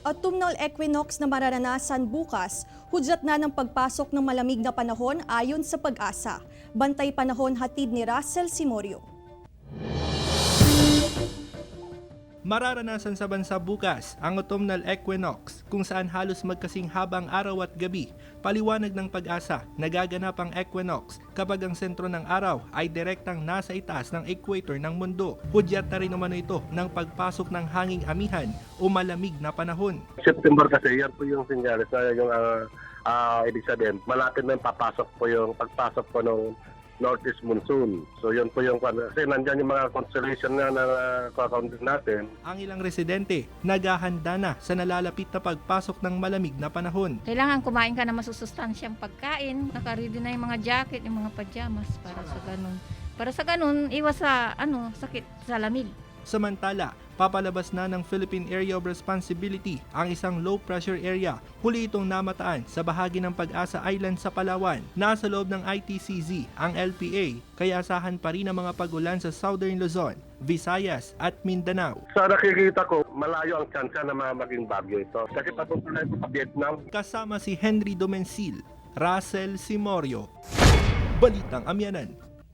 Autumnal equinox na mararanasan bukas, hudyat na ng pagpasok ng malamig na panahon ayon sa Pag-asa. Bantay panahon hatid ni Russell Simorio. Mararanasan sa bansa bukas ang autumnal equinox kung saan halos magkasing habang araw at gabi. Paliwanag ng Pag-asa, nagaganap ang equinox kapag ang sentro ng araw ay direktang nasa itaas ng equator ng mundo. Hudyat na rin naman ito ng pagpasok ng hanging amihan o malamig na panahon. September kasi yan po yung senyales na yung ibig sabihin, malapit na yung pagpasok po ng northeast monsoon. So yun po yung kasi nandyan yung mga constellation na nakakount natin. Ang ilang residente naghahanda na sa nalalapit na pagpasok ng malamig na panahon. Kailangan kumain ka na masusustansyang pagkain. Naka-ready na yung mga jacket, yung mga pajamas para sa ganun. Para sa ganun, iwas sa sakit sa lamig. Samantala, papalabas na ng Philippine Area of Responsibility ang isang low-pressure area. Huli itong namataan sa bahagi ng Pag-asa Island sa Palawan. Nasa loob ng ITCZ ang LPA, kaya asahan pa rin ang mga pag-ulan sa Southern Luzon, Visayas at Mindanao. Sa nakikita ko, malayo ang tsansa na maging bagyo ito. Kasi patungo na ito sa Vietnam. Kasama si Henry Domencil, Russell Simorio, Balitang Amyanan.